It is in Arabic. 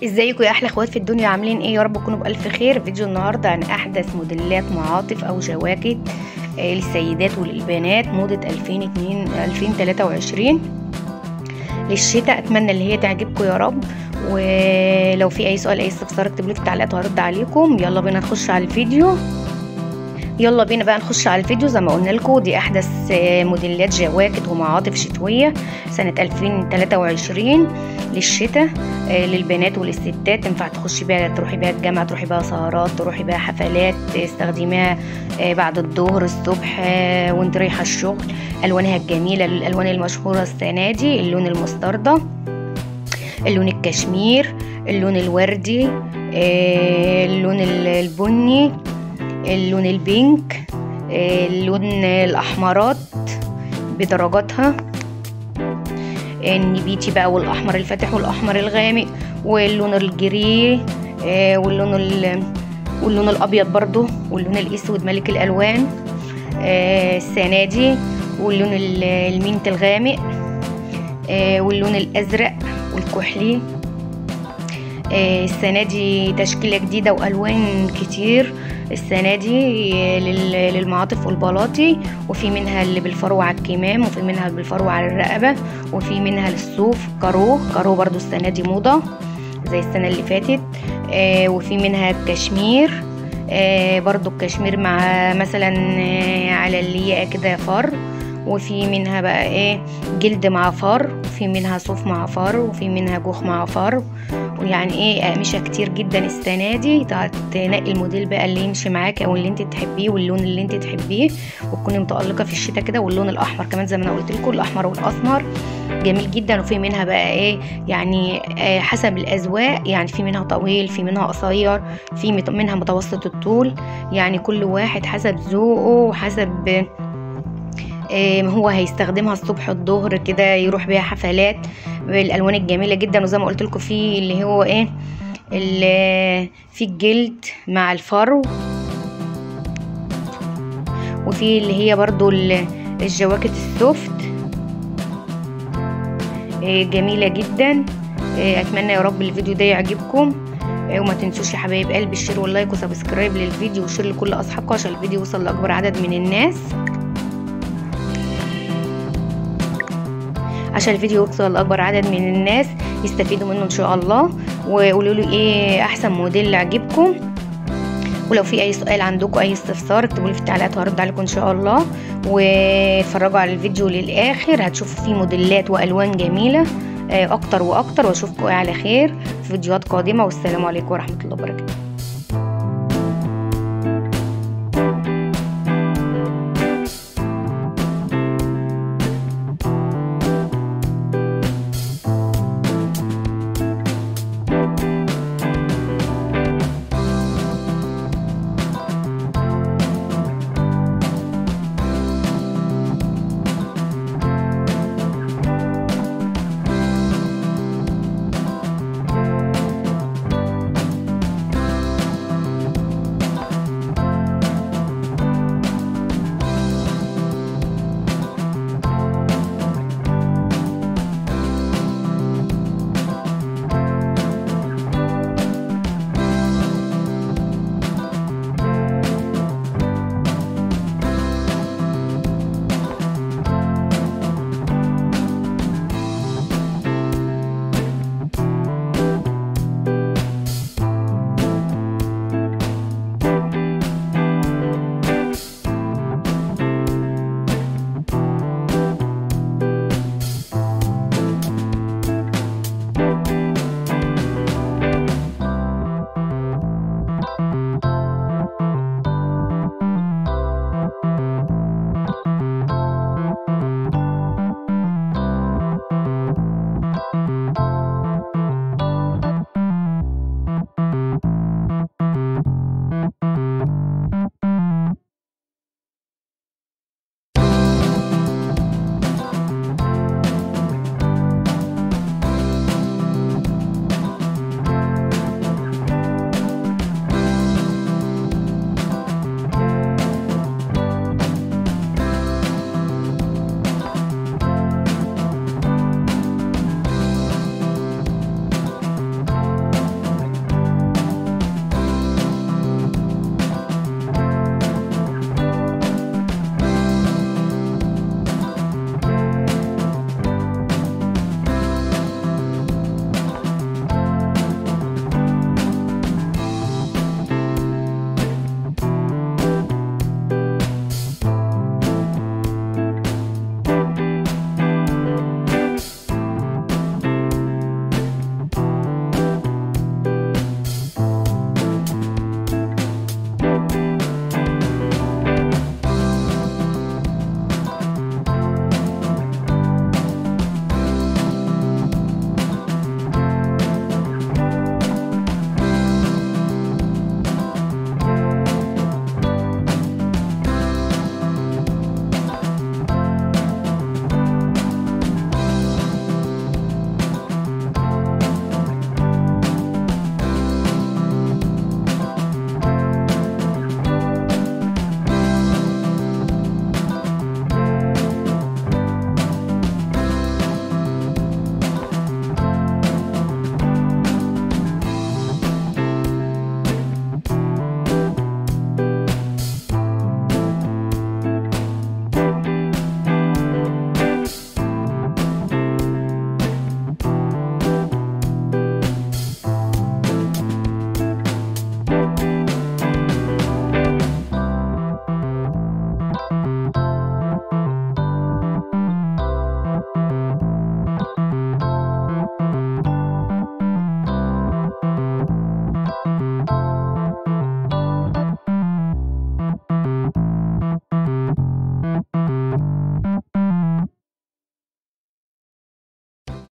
ازيكم يا احلى اخوات في الدنيا، عاملين ايه؟ يا رب تكونوا بالف خير. فيديو النهارده عن احدث موديلات معاطف او جواكت للسيدات وللبنات موضه 2023 للشتاء. اتمنى اللي هي تعجبكم يا رب. ولو في اي سؤال اي استفسار اكتبوا لي في التعليقات وهرد عليكم. يلا بينا نخش على الفيديو. يلا بينا بقى نخش على الفيديو. زي ما قلنا لكم دي احدث موديلات جواكت ومعاطف شتويه سنه 2023 للشتاء، للبنات وللستات. تنفع تخشي بيها، تروحي بيها الجامعه، تروحي بيها سهرات، تروحي بيها حفلات، تستخدميها بعد الظهر الصبح وانت رايحه الشغل. الوانها الجميله، الالوان المشهوره السنه دي اللون المستردة، اللون الكشمير، اللون الوردي، اللون البني، اللون البينك، اللون الاحمرات بدرجاتها، النبيتي بقى، والاحمر الفاتح والاحمر الغامق، واللون الجري، واللون الابيض برضو، واللون الاسود ملك الالوان السنه دي، واللون المينت الغامق، واللون الازرق والكحلي. السنه دي تشكيله جديده والوان كتير السنه دي للمعاطف والبلاطي، وفي منها اللي بالفرو على الكمام، وفي منها بالفرو على الرقبه، وفي منها للصوف كارو برضو السنه دي موضه زي السنه اللي فاتت. وفي منها الكشمير، برضو الكشمير مع مثلا على اللياقه كده فر، وفي منها بقى ايه جلد مع فر، وفي منها صوف مع فر، وفي منها جوخ مع فر. ويعني ايه اقمشه كتير جدا السنه دي. تنقي الموديل بقى اللي يمشي معاك او اللي انت تحبيه واللون اللي انت تحبيه، وتكوني متالقه في الشتاء كده. واللون الاحمر كمان زي ما انا قلت لكم، الاحمر والاسمر جميل جدا. وفي منها بقى ايه يعني حسب الاذواق، يعني في منها طويل، في منها قصير، في منها متوسط الطول. يعني كل واحد حسب ذوقه وحسب هو هيستخدمها الصبح الظهر كده، يروح بيها حفلات بالالوان الجميله جدا. وزي ما قلت لكم في اللي هو ايه اللي في الجلد مع الفرو، وفي اللي هي برضو الجواكت السوفت جميله جدا. اتمنى يا رب الفيديو ده يعجبكم. وما تنسوش يا حبايب قلبي الشير واللايك وسبسكرايب للفيديو، وشير لكل اصحابكم عشان الفيديو يوصل لاكبر عدد من الناس، عشان الفيديو يوصل لاكبر عدد من الناس يستفيدوا منه ان شاء الله. وقولوا لي ايه احسن موديل عجبكم. ولو في اي سؤال عندكم اي استفسار اكتبوا لي في التعليقات وهرد عليكم ان شاء الله. واتفرجوا على الفيديو للاخر، هتشوفوا فيه موديلات والوان جميله اكتر واكتر. واشوفكم على خير في فيديوهات قادمه، والسلام عليكم ورحمه الله وبركاته.